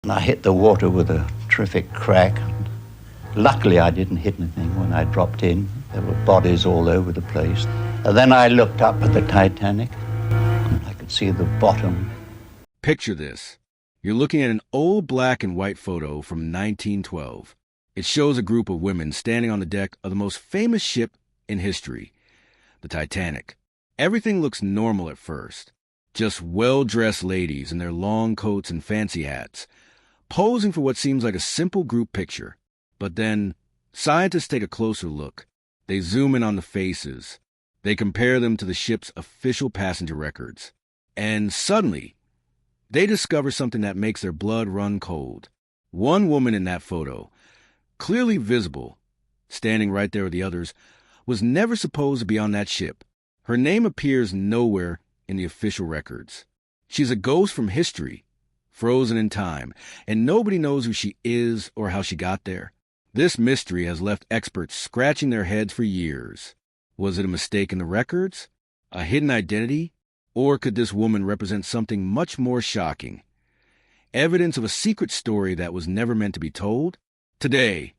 And I hit the water with a terrific crack. Luckily, I didn't hit anything when I dropped in. There were bodies all over the place. And then I looked up at the Titanic, and I could see the bottom. Picture this. You're looking at an old black and white photo from 1912. It shows a group of women standing on the deck of the most famous ship in history, the Titanic. Everything looks normal at first. Just well-dressed ladies in their long coats and fancy hats, posing for what seems like a simple group picture. But then, scientists take a closer look. They zoom in on the faces. They compare them to the ship's official passenger records. And suddenly, they discover something that makes their blood run cold. One woman in that photo, clearly visible, standing right there with the others, was never supposed to be on that ship. Her name appears nowhere in the official records. She's a ghost from history, frozen in time, and nobody knows who she is or how she got there. This mystery has left experts scratching their heads for years. Was it a mistake in the records? A hidden identity? Or could this woman represent something much more shocking? Evidence of a secret story that was never meant to be told? Today,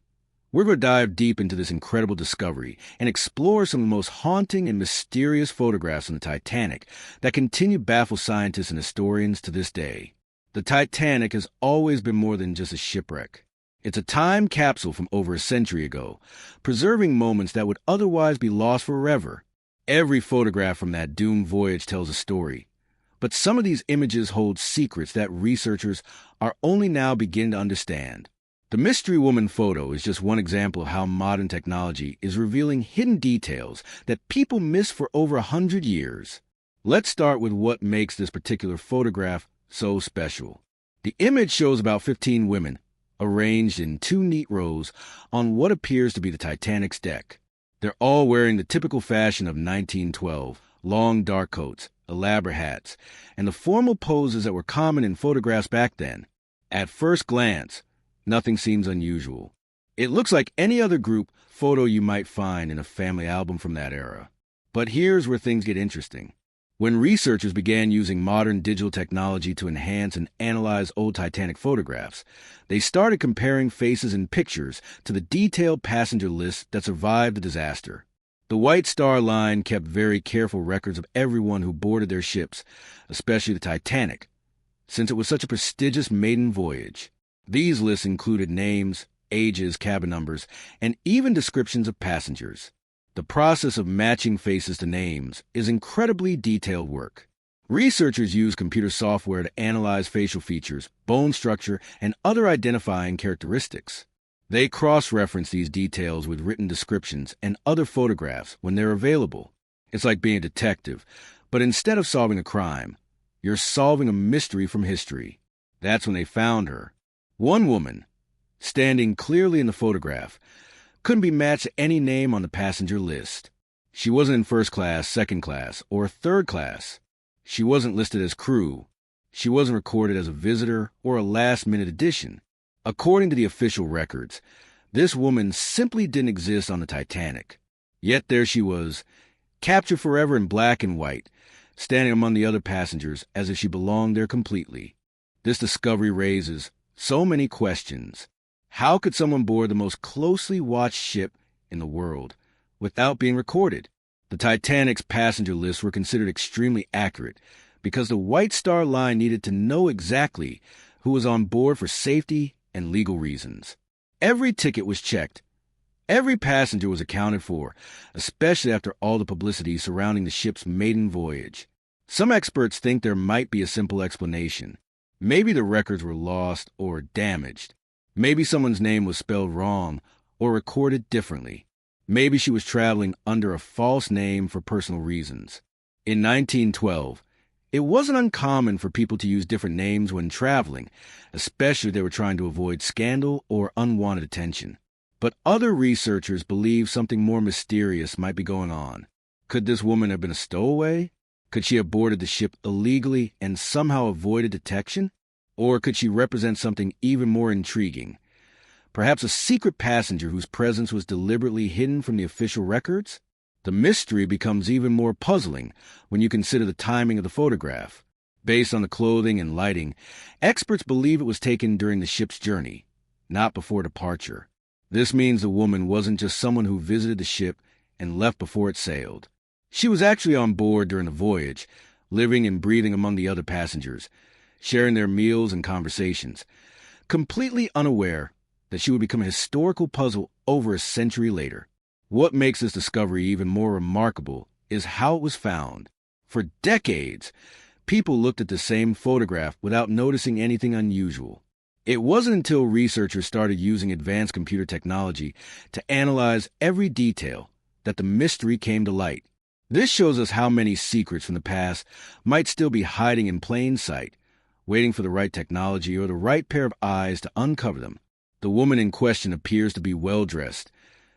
we're going to dive deep into this incredible discovery and explore some of the most haunting and mysterious photographs on the Titanic that continue to baffle scientists and historians to this day. The Titanic has always been more than just a shipwreck. It's a time capsule from over a century ago, preserving moments that would otherwise be lost forever. Every photograph from that doomed voyage tells a story. But some of these images hold secrets that researchers are only now beginning to understand. The Mystery Woman photo is just one example of how modern technology is revealing hidden details that people missed for over 100 years. Let's start with what makes this particular photograph so special. The image shows about 15 women, arranged in two neat rows on what appears to be the Titanic's deck. They're all wearing the typical fashion of 1912, long dark coats, elaborate hats, and the formal poses that were common in photographs back then. At first glance, nothing seems unusual. It looks like any other group photo you might find in a family album from that era. But here's where things get interesting. When researchers began using modern digital technology to enhance and analyze old Titanic photographs, they started comparing faces and pictures to the detailed passenger lists that survived the disaster. The White Star Line kept very careful records of everyone who boarded their ships, especially the Titanic, since it was such a prestigious maiden voyage. These lists included names, ages, cabin numbers, and even descriptions of passengers. The process of matching faces to names is incredibly detailed work. Researchers use computer software to analyze facial features, bone structure, and other identifying characteristics. They cross-reference these details with written descriptions and other photographs when they're available. It's like being a detective, but instead of solving a crime, you're solving a mystery from history. That's when they found her. One woman, standing clearly in the photograph, couldn't be matched to any name on the passenger list. She wasn't in first class, second class, or third class. She wasn't listed as crew. She wasn't recorded as a visitor or a last-minute addition. According to the official records, this woman simply didn't exist on the Titanic. Yet there she was, captured forever in black and white, standing among the other passengers as if she belonged there completely. This discovery raises so many questions. How could someone board the most closely watched ship in the world without being recorded? The Titanic's passenger lists were considered extremely accurate because the White Star Line needed to know exactly who was on board for safety and legal reasons. Every ticket was checked. Every passenger was accounted for, especially after all the publicity surrounding the ship's maiden voyage. Some experts think there might be a simple explanation. Maybe the records were lost or damaged. Maybe someone's name was spelled wrong or recorded differently. Maybe she was traveling under a false name for personal reasons. In 1912, it wasn't uncommon for people to use different names when traveling, especially if they were trying to avoid scandal or unwanted attention. But other researchers believe something more mysterious might be going on. Could this woman have been a stowaway? Could she have boarded the ship illegally and somehow avoided detection? Or could she represent something even more intriguing? Perhaps a secret passenger whose presence was deliberately hidden from the official records? The mystery becomes even more puzzling when you consider the timing of the photograph. Based on the clothing and lighting, experts believe it was taken during the ship's journey, not before departure. This means the woman wasn't just someone who visited the ship and left before it sailed. She was actually on board during the voyage, living and breathing among the other passengers, sharing their meals and conversations, completely unaware that she would become a historical puzzle over a century later. What makes this discovery even more remarkable is how it was found. For decades, people looked at the same photograph without noticing anything unusual. It wasn't until researchers started using advanced computer technology to analyze every detail that the mystery came to light. This shows us how many secrets from the past might still be hiding in plain sight, waiting for the right technology or the right pair of eyes to uncover them. The woman in question appears to be well-dressed,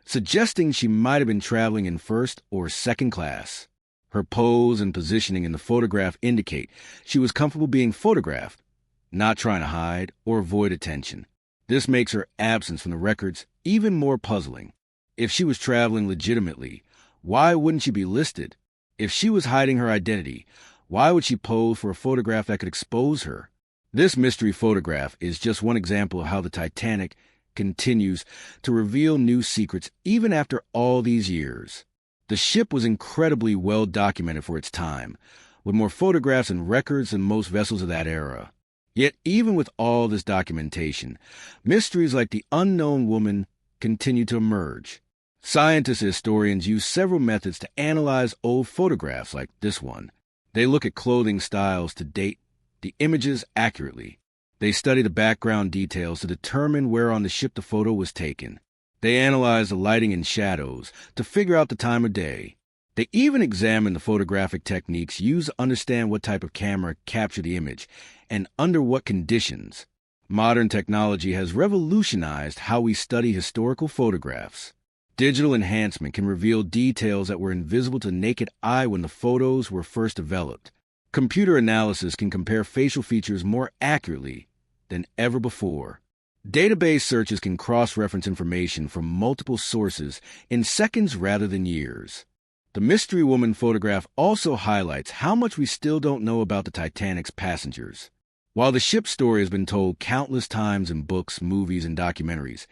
suggesting she might have been traveling in first or second class. Her pose and positioning in the photograph indicate she was comfortable being photographed, not trying to hide or avoid attention. This makes her absence from the records even more puzzling. If she was traveling legitimately, why wouldn't she be listed? If she was hiding her identity, why would she pose for a photograph that could expose her? This mystery photograph is just one example of how the Titanic continues to reveal new secrets even after all these years. The ship was incredibly well documented for its time, with more photographs and records than most vessels of that era. Yet even with all this documentation, mysteries like the unknown woman continue to emerge. Scientists and historians use several methods to analyze old photographs like this one. They look at clothing styles to date the images accurately. They study the background details to determine where on the ship the photo was taken. They analyze the lighting and shadows to figure out the time of day. They even examine the photographic techniques used to understand what type of camera captured the image and under what conditions. Modern technology has revolutionized how we study historical photographs. Digital enhancement can reveal details that were invisible to the naked eye when the photos were first developed. Computer analysis can compare facial features more accurately than ever before. Database searches can cross-reference information from multiple sources in seconds rather than years. The Mystery Woman photograph also highlights how much we still don't know about the Titanic's passengers. While the ship's story has been told countless times in books, movies, and documentaries,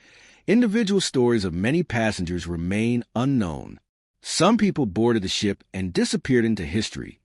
individual stories of many passengers remain unknown. Some people boarded the ship and disappeared into history,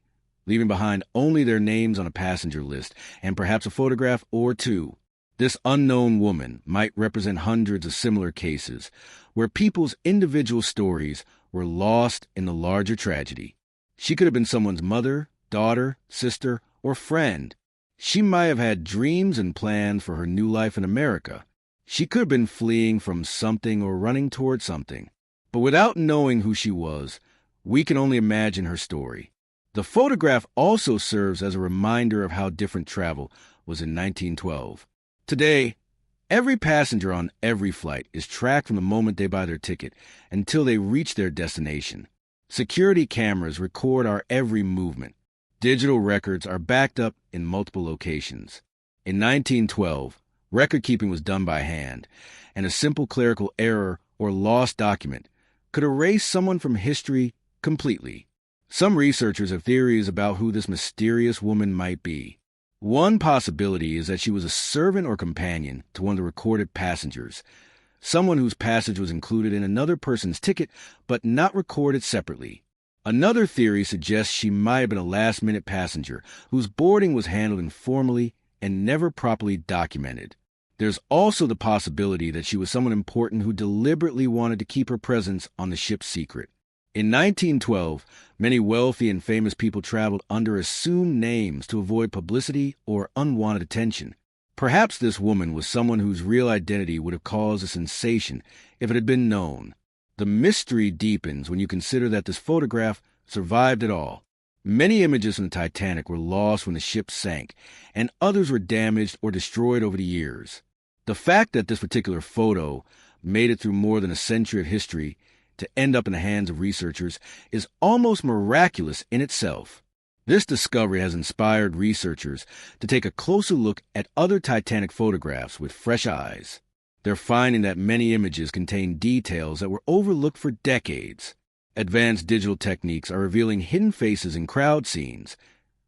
leaving behind only their names on a passenger list and perhaps a photograph or two. This unknown woman might represent hundreds of similar cases where people's individual stories were lost in the larger tragedy. She could have been someone's mother, daughter, sister, or friend. She might have had dreams and plans for her new life in America. She could have been fleeing from something or running toward something. But without knowing who she was, we can only imagine her story. The photograph also serves as a reminder of how different travel was in 1912. Today, every passenger on every flight is tracked from the moment they buy their ticket until they reach their destination. Security cameras record our every movement. Digital records are backed up in multiple locations. In 1912, record-keeping was done by hand, and a simple clerical error or lost document could erase someone from history completely. Some researchers have theories about who this mysterious woman might be. One possibility is that she was a servant or companion to one of the recorded passengers, someone whose passage was included in another person's ticket but not recorded separately. Another theory suggests she might have been a last-minute passenger whose boarding was handled informally and never properly documented. There's also the possibility that she was someone important who deliberately wanted to keep her presence on the ship secret. In 1912, many wealthy and famous people traveled under assumed names to avoid publicity or unwanted attention. Perhaps this woman was someone whose real identity would have caused a sensation if it had been known. The mystery deepens when you consider that this photograph survived it all. Many images from the Titanic were lost when the ship sank, and others were damaged or destroyed over the years. The fact that this particular photo made it through more than a century of history to end up in the hands of researchers is almost miraculous in itself. This discovery has inspired researchers to take a closer look at other Titanic photographs with fresh eyes. They're finding that many images contain details that were overlooked for decades. Advanced digital techniques are revealing hidden faces in crowd scenes,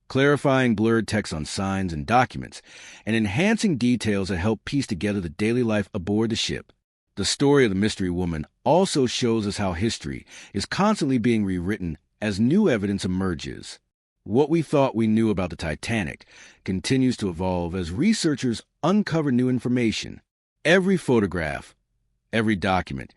clarifying blurred text on signs and documents, and enhancing details that help piece together the daily life aboard the ship. The story of the mystery woman also shows us how history is constantly being rewritten as new evidence emerges. What we thought we knew about the Titanic continues to evolve as researchers uncover new information. Every photograph, every document,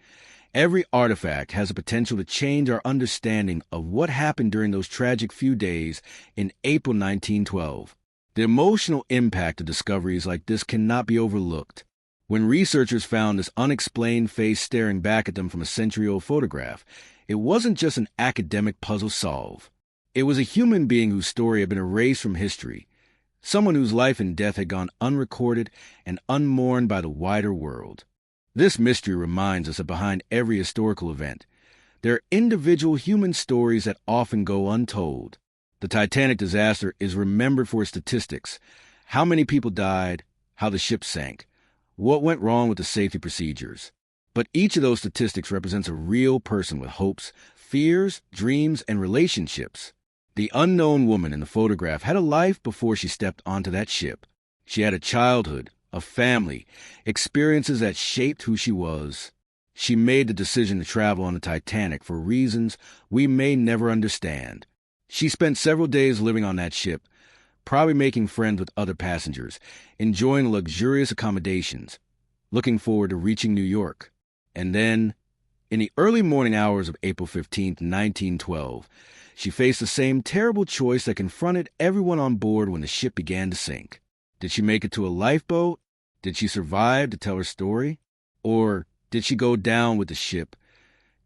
every artifact has the potential to change our understanding of what happened during those tragic few days in April 1912. The emotional impact of discoveries like this cannot be overlooked. When researchers found this unexplained face staring back at them from a century-old photograph, it wasn't just an academic puzzle solve. It was a human being whose story had been erased from history, someone whose life and death had gone unrecorded and unmourned by the wider world. This mystery reminds us that behind every historical event, there are individual human stories that often go untold. The Titanic disaster is remembered for its statistics: how many people died, how the ship sank, what went wrong with the safety procedures. But each of those statistics represents a real person with hopes, fears, dreams, and relationships. The unknown woman in the photograph had a life before she stepped onto that ship. She had a childhood, a family, experiences that shaped who she was. She made the decision to travel on the Titanic for reasons we may never understand. She spent several days living on that ship, probably making friends with other passengers, enjoying luxurious accommodations, looking forward to reaching New York. And then, in the early morning hours of April 15th, 1912, she faced the same terrible choice that confronted everyone on board when the ship began to sink. Did she make it to a lifeboat? Did she survive to tell her story? Or did she go down with the ship,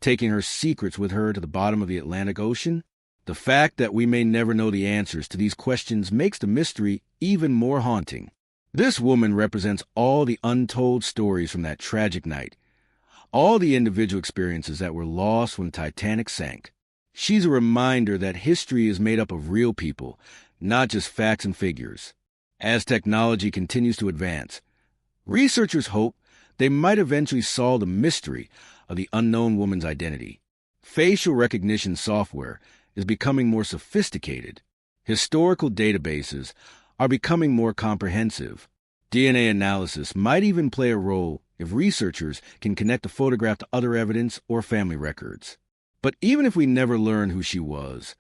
taking her secrets with her to the bottom of the Atlantic Ocean? The fact that we may never know the answers to these questions makes the mystery even more haunting. This woman represents all the untold stories from that tragic night, all the individual experiences that were lost when the Titanic sank. She's a reminder that history is made up of real people, not just facts and figures. As technology continues to advance, researchers hope they might eventually solve the mystery of the unknown woman's identity. Facial recognition software is becoming more sophisticated. Historical databases are becoming more comprehensive. DNA analysis might even play a role if researchers can connect a photograph to other evidence or family records. But even if we never learn who she was,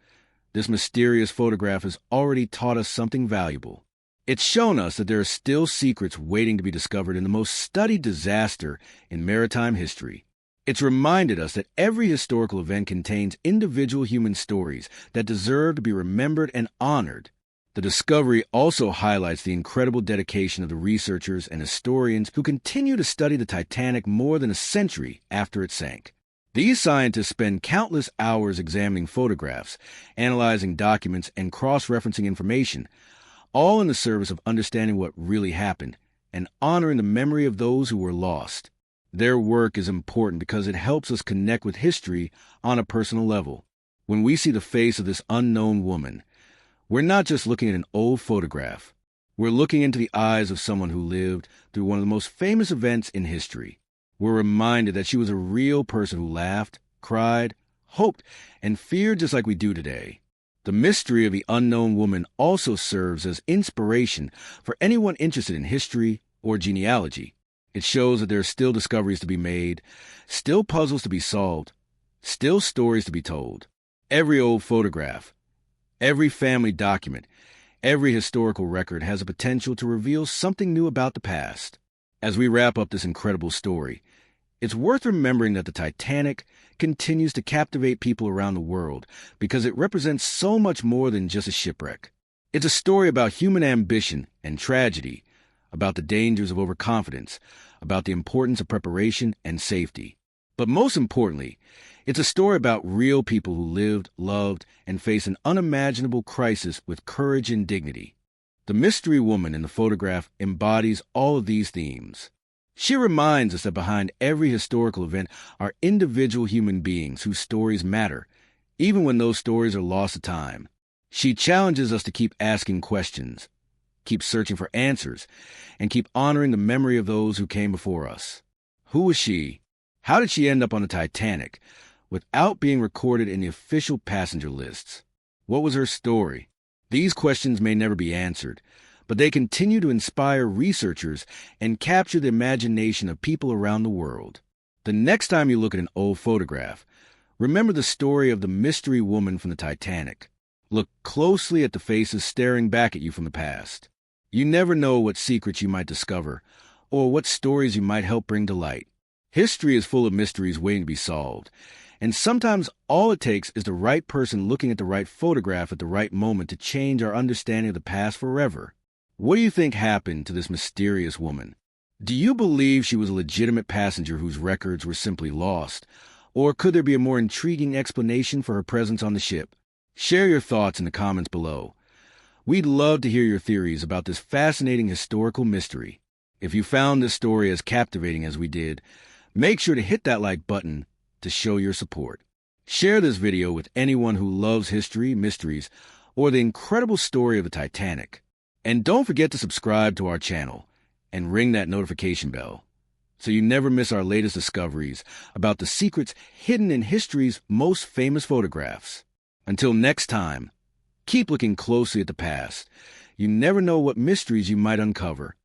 this mysterious photograph has already taught us something valuable. It's shown us that there are still secrets waiting to be discovered in the most studied disaster in maritime history. It's reminded us that every historical event contains individual human stories that deserve to be remembered and honored. The discovery also highlights the incredible dedication of the researchers and historians who continue to study the Titanic more than a century after it sank. These scientists spend countless hours examining photographs, analyzing documents, and cross-referencing information, all in the service of understanding what really happened and honoring the memory of those who were lost. Their work is important because it helps us connect with history on a personal level. When we see the face of this unknown woman, we're not just looking at an old photograph. We're looking into the eyes of someone who lived through one of the most famous events in history. We're reminded that she was a real person who laughed, cried, hoped, and feared just like we do today. The mystery of the unknown woman also serves as inspiration for anyone interested in history or genealogy. It shows that there are still discoveries to be made, still puzzles to be solved, still stories to be told. Every old photograph, every family document, every historical record has a potential to reveal something new about the past. As we wrap up this incredible story, it's worth remembering that the Titanic continues to captivate people around the world because it represents so much more than just a shipwreck. It's a story about human ambition and tragedy, about the dangers of overconfidence, about the importance of preparation and safety. But most importantly, it's a story about real people who lived, loved, and faced an unimaginable crisis with courage and dignity. The mystery woman in the photograph embodies all of these themes. She reminds us that behind every historical event are individual human beings whose stories matter, even when those stories are lost to time. She challenges us to keep asking questions, keep searching for answers, and keep honoring the memory of those who came before us. Who was she? How did she end up on the Titanic without being recorded in the official passenger lists? What was her story? These questions may never be answered, but they continue to inspire researchers and capture the imagination of people around the world. The next time you look at an old photograph, remember the story of the mystery woman from the Titanic. Look closely at the faces staring back at you from the past. You never know what secrets you might discover or what stories you might help bring to light. History is full of mysteries waiting to be solved, and sometimes all it takes is the right person looking at the right photograph at the right moment to change our understanding of the past forever. What do you think happened to this mysterious woman? Do you believe she was a legitimate passenger whose records were simply lost? Or could there be a more intriguing explanation for her presence on the ship? Share your thoughts in the comments below. We'd love to hear your theories about this fascinating historical mystery. If you found this story as captivating as we did, make sure to hit that like button to show your support. Share this video with anyone who loves history, mysteries, or the incredible story of the Titanic. And don't forget to subscribe to our channel and ring that notification bell so you never miss our latest discoveries about the secrets hidden in history's most famous photographs. Until next time, keep looking closely at the past. You never know what mysteries you might uncover.